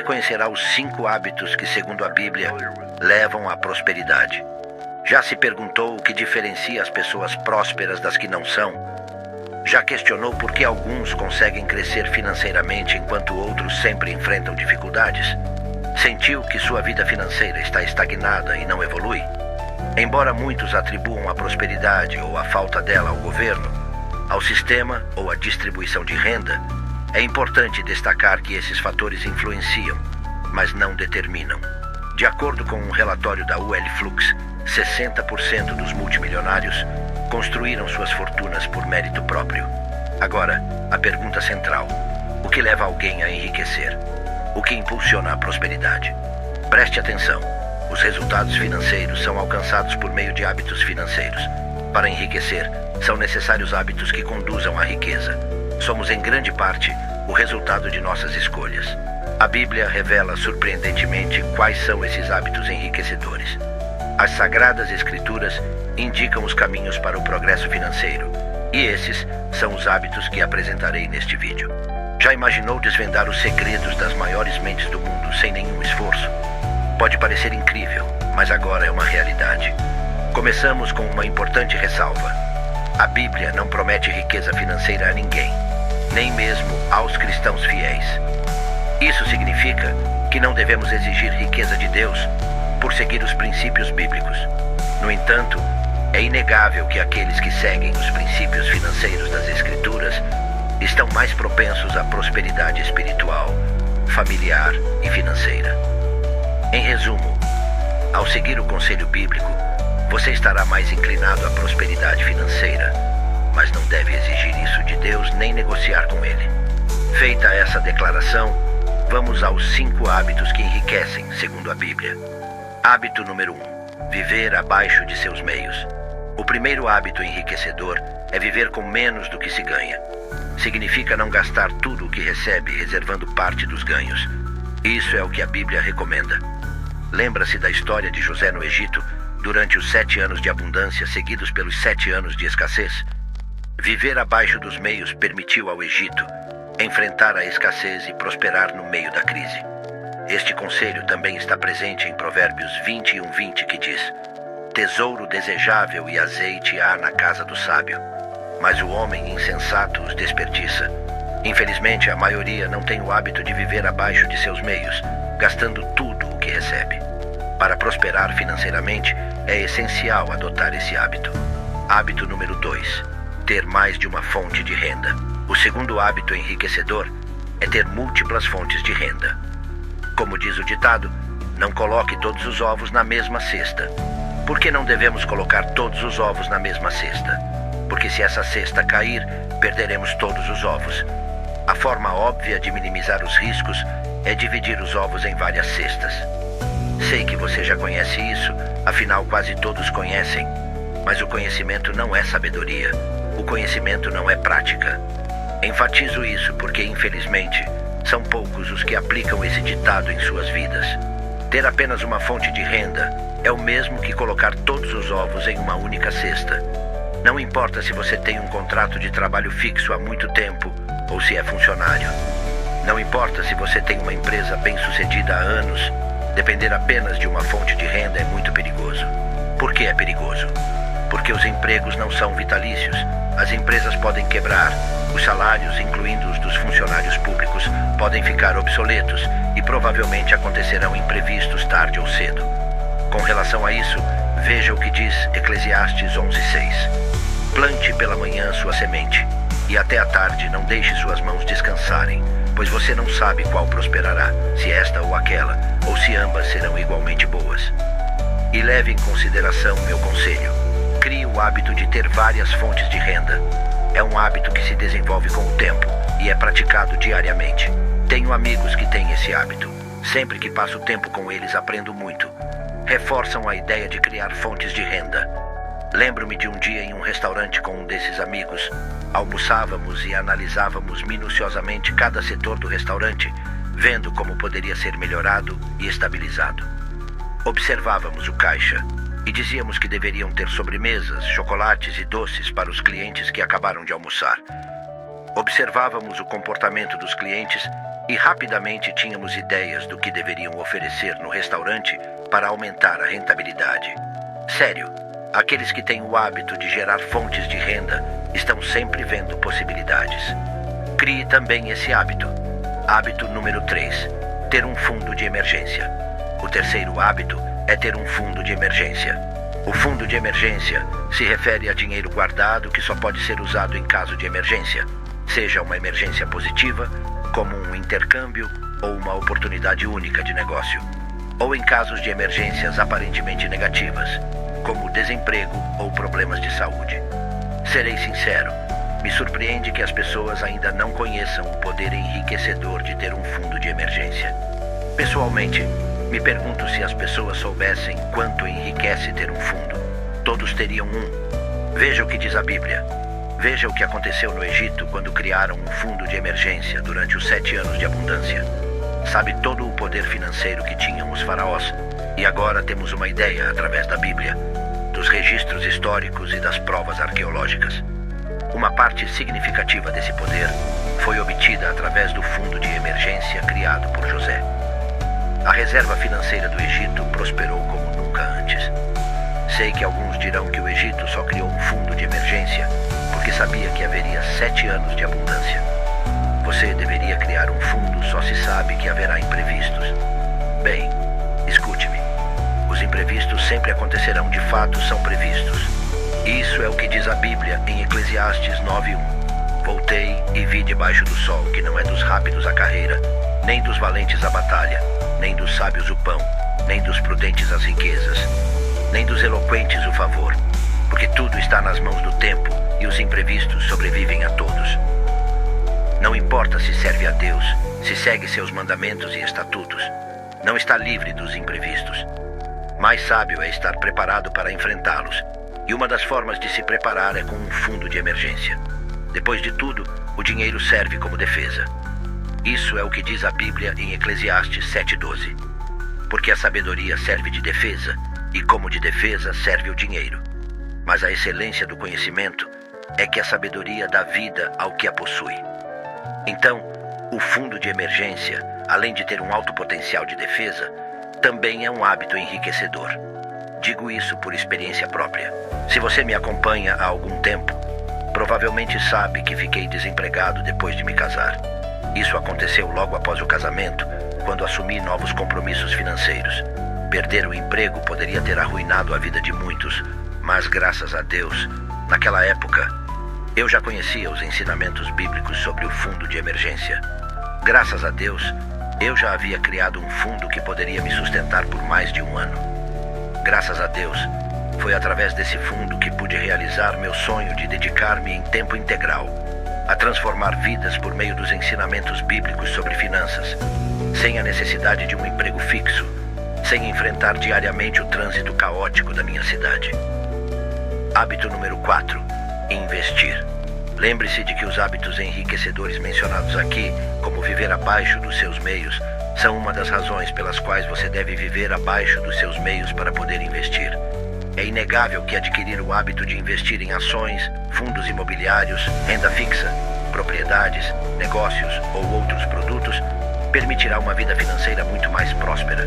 você conhecerá os 5 hábitos que, segundo a Bíblia, levam à prosperidade. Já se perguntou o que diferencia as pessoas prósperas das que não são? Já questionou por que alguns conseguem crescer financeiramente enquanto outros sempre enfrentam dificuldades? Sentiu que sua vida financeira está estagnada e não evolui? Embora muitos atribuam a prosperidade ou a falta dela ao governo, ao sistema ou à distribuição de renda, é importante destacar que esses fatores influenciam, mas não determinam. De acordo com um relatório da UL Flux, 60% dos multimilionários construíram suas fortunas por mérito próprio. Agora, a pergunta central: o que leva alguém a enriquecer? O que impulsiona a prosperidade? Preste atenção. Os resultados financeiros são alcançados por meio de hábitos financeiros. Para enriquecer, são necessários hábitos que conduzam à riqueza. Somos, em grande parte, o resultado de nossas escolhas. A Bíblia revela surpreendentemente quais são esses hábitos enriquecedores. As Sagradas Escrituras indicam os caminhos para o progresso financeiro, e esses são os hábitos que apresentarei neste vídeo. Já imaginou desvendar os segredos das maiores mentes do mundo sem nenhum esforço? Pode parecer incrível, mas agora é uma realidade. Começamos com uma importante ressalva. A Bíblia não promete riqueza financeira a ninguém, nem mesmo aos cristãos fiéis. Isso significa que não devemos exigir riqueza de Deus por seguir os princípios bíblicos. No entanto, é inegável que aqueles que seguem os princípios financeiros das Escrituras estão mais propensos à prosperidade espiritual, familiar e financeira. Em resumo, ao seguir o conselho bíblico, você estará mais inclinado à prosperidade financeira, mas não deve exigir isso de Deus nem negociar com Ele. Feita essa declaração, vamos aos 5 hábitos que enriquecem, segundo a Bíblia. Hábito número 1. Viver abaixo de seus meios. O primeiro hábito enriquecedor é viver com menos do que se ganha. Significa não gastar tudo o que recebe, reservando parte dos ganhos. Isso é o que a Bíblia recomenda. Lembra-se da história de José no Egito, durante os 7 anos de abundância seguidos pelos 7 anos de escassez? Viver abaixo dos meios permitiu ao Egito enfrentar a escassez e prosperar no meio da crise. Este conselho também está presente em Provérbios 21:20, que diz: tesouro desejável e azeite há na casa do sábio, mas o homem insensato os desperdiça. Infelizmente, a maioria não tem o hábito de viver abaixo de seus meios, gastando tudo o que recebe. Para prosperar financeiramente, é essencial adotar esse hábito. Hábito número 2. Ter mais de uma fonte de renda. O segundo hábito enriquecedor é ter múltiplas fontes de renda. Como diz o ditado, não coloque todos os ovos na mesma cesta. Por que não devemos colocar todos os ovos na mesma cesta? Porque se essa cesta cair, perderemos todos os ovos. A forma óbvia de minimizar os riscos é dividir os ovos em várias cestas. Sei que você já conhece isso, afinal quase todos conhecem. Mas o conhecimento não é sabedoria. O conhecimento não é prática. Enfatizo isso porque, infelizmente, são poucos os que aplicam esse ditado em suas vidas. Ter apenas uma fonte de renda é o mesmo que colocar todos os ovos em uma única cesta. Não importa se você tem um contrato de trabalho fixo há muito tempo ou se é funcionário. Não importa se você tem uma empresa bem-sucedida há anos, depender apenas de uma fonte de renda é muito perigoso. Por que é perigoso? Porque os empregos não são vitalícios. As empresas podem quebrar, os salários, incluindo os dos funcionários públicos, podem ficar obsoletos e provavelmente acontecerão imprevistos tarde ou cedo. Com relação a isso, veja o que diz Eclesiastes 11:6. Plante pela manhã sua semente, e até à tarde não deixe suas mãos descansarem, pois você não sabe qual prosperará, se esta ou aquela, ou se ambas serão igualmente boas. E leve em consideração meu conselho. Crie o hábito de ter várias fontes de renda. É um hábito que se desenvolve com o tempo e é praticado diariamente. Tenho amigos que têm esse hábito. Sempre que passo tempo com eles, aprendo muito. Reforçam a ideia de criar fontes de renda. Lembro-me de um dia em um restaurante com um desses amigos. Almoçávamos e analisávamos minuciosamente cada setor do restaurante, vendo como poderia ser melhorado e estabilizado. Observávamos o caixa e dizíamos que deveriam ter sobremesas, chocolates e doces para os clientes que acabaram de almoçar. Observávamos o comportamento dos clientes e rapidamente tínhamos ideias do que deveriam oferecer no restaurante para aumentar a rentabilidade. Sério, aqueles que têm o hábito de gerar fontes de renda estão sempre vendo possibilidades. Crie também esse hábito. Hábito número 3. Ter um fundo de emergência. O terceiro hábito é ter um fundo de emergência. O fundo de emergência se refere a dinheiro guardado que só pode ser usado em caso de emergência, seja uma emergência positiva, como um intercâmbio ou uma oportunidade única de negócio, ou em casos de emergências aparentemente negativas, como desemprego ou problemas de saúde. Serei sincero, me surpreende que as pessoas ainda não conheçam o poder enriquecedor de ter um fundo de emergência. Pessoalmente, me pergunto se as pessoas soubessem quanto enriquece ter um fundo. Todos teriam um. Veja o que diz a Bíblia. Veja o que aconteceu no Egito quando criaram um fundo de emergência durante os 7 anos de abundância. Sabe todo o poder financeiro que tinham os faraós? E agora temos uma ideia através da Bíblia, dos registros históricos e das provas arqueológicas. Uma parte significativa desse poder foi obtida através do fundo de emergência criado por José. A reserva financeira do Egito prosperou como nunca antes. Sei que alguns dirão que o Egito só criou um fundo de emergência porque sabia que haveria 7 anos de abundância. Você deveria criar um fundo, só se sabe que haverá imprevistos. Bem, escute-me. Os imprevistos sempre acontecerão, de fato são previstos. Isso é o que diz a Bíblia em Eclesiastes 9:1. Voltei e vi debaixo do sol que não é dos rápidos a carreira, nem dos valentes a batalha, nem dos sábios o pão, nem dos prudentes as riquezas, nem dos eloquentes o favor, porque tudo está nas mãos do tempo e os imprevistos sobrevivem a todos. Não importa se serve a Deus, se segue seus mandamentos e estatutos, não está livre dos imprevistos. Mais sábio é estar preparado para enfrentá-los, e uma das formas de se preparar é com um fundo de emergência. Depois de tudo, o dinheiro serve como defesa. Isso é o que diz a Bíblia em Eclesiastes 7:12. Porque a sabedoria serve de defesa, e como de defesa serve o dinheiro. Mas a excelência do conhecimento é que a sabedoria dá vida ao que a possui. Então, o fundo de emergência, além de ter um alto potencial de defesa, também é um hábito enriquecedor. Digo isso por experiência própria. Se você me acompanha há algum tempo, provavelmente sabe que fiquei desempregado depois de me casar. Isso aconteceu logo após o casamento, quando assumi novos compromissos financeiros. Perder o emprego poderia ter arruinado a vida de muitos, mas graças a Deus, naquela época, eu já conhecia os ensinamentos bíblicos sobre o fundo de emergência. Graças a Deus, eu já havia criado um fundo que poderia me sustentar por mais de um ano. Graças a Deus, foi através desse fundo que pude realizar meu sonho de dedicar-me em tempo integral a transformar vidas por meio dos ensinamentos bíblicos sobre finanças, sem a necessidade de um emprego fixo, sem enfrentar diariamente o trânsito caótico da minha cidade. Hábito número 4. Investir. Lembre-se de que os hábitos enriquecedores mencionados aqui, como viver abaixo dos seus meios, são uma das razões pelas quais você deve viver abaixo dos seus meios para poder investir. É inegável que adquirir o hábito de investir em ações, fundos imobiliários, renda fixa, propriedades, negócios ou outros produtos permitirá uma vida financeira muito mais próspera.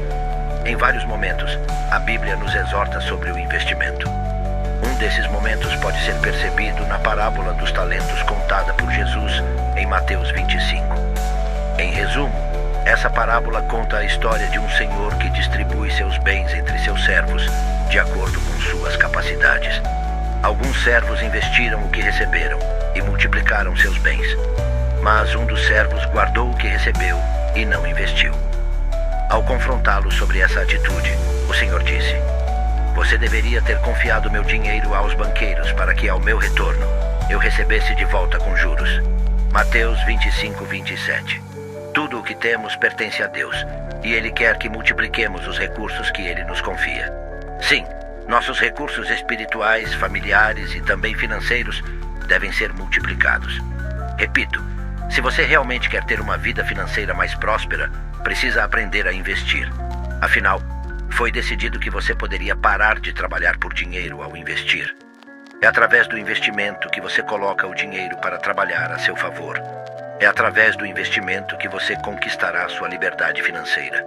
Em vários momentos, a Bíblia nos exorta sobre o investimento. Um desses momentos pode ser percebido na parábola dos talentos contada por Jesus em Mateus 25. Em resumo, essa parábola conta a história de um senhor que distribui seus bens entre seus servos, de acordo com suas capacidades. Alguns servos investiram o que receberam e multiplicaram seus bens, mas um dos servos guardou o que recebeu e não investiu. Ao confrontá-lo sobre essa atitude, o Senhor disse: "Você deveria ter confiado meu dinheiro aos banqueiros para que, ao meu retorno, eu recebesse de volta com juros." Mateus 25:27. Tudo o que temos pertence a Deus, e Ele quer que multipliquemos os recursos que Ele nos confia. Sim, nossos recursos espirituais, familiares e também financeiros devem ser multiplicados. Repito, se você realmente quer ter uma vida financeira mais próspera, precisa aprender a investir. Afinal, foi decidido que você poderia parar de trabalhar por dinheiro ao investir. É através do investimento que você coloca o dinheiro para trabalhar a seu favor. É através do investimento que você conquistará sua liberdade financeira.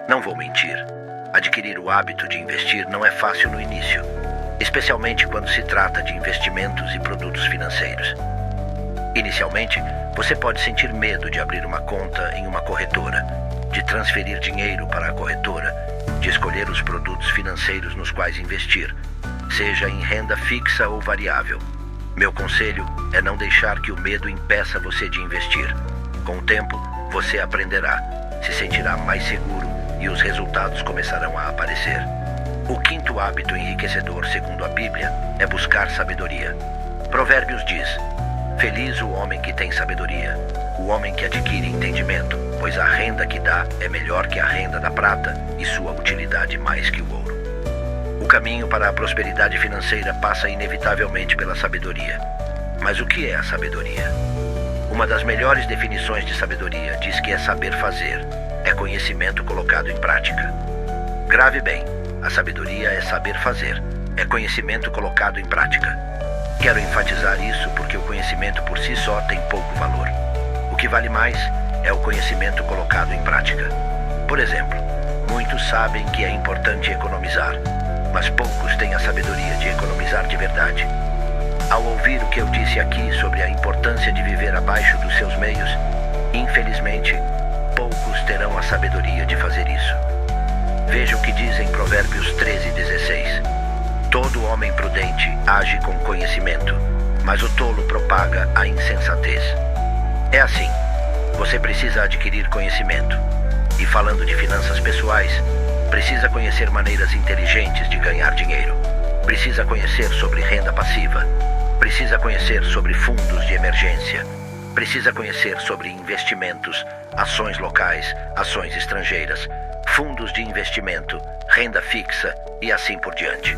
Não vou mentir. Adquirir o hábito de investir não é fácil no início, especialmente quando se trata de investimentos e produtos financeiros. Inicialmente, você pode sentir medo de abrir uma conta em uma corretora, de transferir dinheiro para a corretora, de escolher os produtos financeiros nos quais investir, seja em renda fixa ou variável. Meu conselho é não deixar que o medo impeça você de investir. Com o tempo, você aprenderá, se sentirá mais seguro e os resultados começarão a aparecer. O quinto hábito enriquecedor, segundo a Bíblia, é buscar sabedoria. Provérbios diz: feliz o homem que tem sabedoria, o homem que adquire entendimento, pois a renda que dá é melhor que a renda da prata e sua utilidade mais que o ouro. O caminho para a prosperidade financeira passa inevitavelmente pela sabedoria. Mas o que é a sabedoria? Uma das melhores definições de sabedoria diz que é saber fazer, é conhecimento colocado em prática. Grave bem, a sabedoria é saber fazer, é conhecimento colocado em prática. Quero enfatizar isso porque o conhecimento por si só tem pouco valor. O que vale mais é o conhecimento colocado em prática. Por exemplo, muitos sabem que é importante economizar, mas poucos têm a sabedoria de economizar de verdade. Ao ouvir o que eu disse aqui sobre a importância de viver abaixo dos seus meios, infelizmente, poucos terão a sabedoria de fazer isso. Veja o que diz em Provérbios 13:16. Todo homem prudente age com conhecimento, mas o tolo propaga a insensatez. É assim, você precisa adquirir conhecimento. E falando de finanças pessoais, precisa conhecer maneiras inteligentes de ganhar dinheiro. Precisa conhecer sobre renda passiva. Precisa conhecer sobre fundos de emergência. Precisa conhecer sobre investimentos, ações locais, ações estrangeiras, fundos de investimento, renda fixa e assim por diante.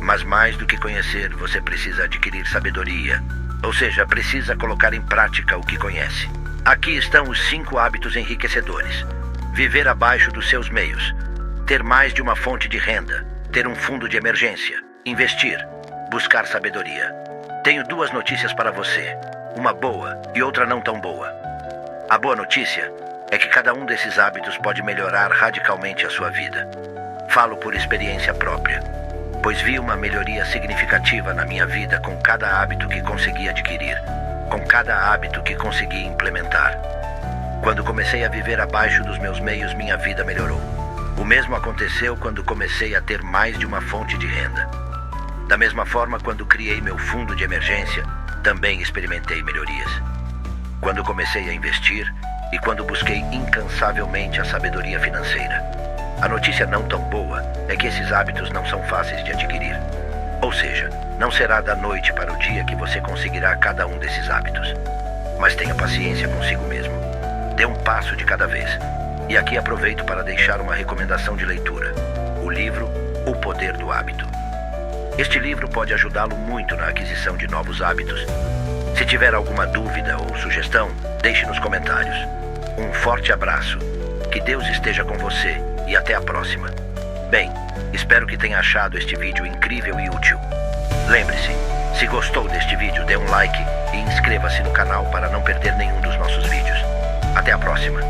Mas mais do que conhecer, você precisa adquirir sabedoria. Ou seja, precisa colocar em prática o que conhece. Aqui estão os 5 hábitos enriquecedores. Viver abaixo dos seus meios. Ter mais de uma fonte de renda. Ter um fundo de emergência. Investir. Buscar sabedoria. Tenho 2 notícias para você. Uma boa e outra não tão boa. A boa notícia é que cada um desses hábitos pode melhorar radicalmente a sua vida. Falo por experiência própria, pois vi uma melhoria significativa na minha vida com cada hábito que consegui adquirir, com cada hábito que consegui implementar. Quando comecei a viver abaixo dos meus meios, minha vida melhorou. O mesmo aconteceu quando comecei a ter mais de uma fonte de renda. Da mesma forma, quando criei meu fundo de emergência, também experimentei melhorias. Quando comecei a investir e quando busquei incansavelmente a sabedoria financeira. A notícia não tão boa é que esses hábitos não são fáceis de adquirir. Ou seja, não será da noite para o dia que você conseguirá cada um desses hábitos. Mas tenha paciência consigo mesmo. Dê um passo de cada vez. E aqui aproveito para deixar uma recomendação de leitura. O livro O Poder do Hábito. Este livro pode ajudá-lo muito na aquisição de novos hábitos. Se tiver alguma dúvida ou sugestão, deixe nos comentários. Um forte abraço. Que Deus esteja com você e até a próxima. Bem, espero que tenha achado este vídeo incrível e útil. Lembre-se, se gostou deste vídeo, dê um like e inscreva-se no canal para não perder nenhum dos nossos vídeos. Até a próxima.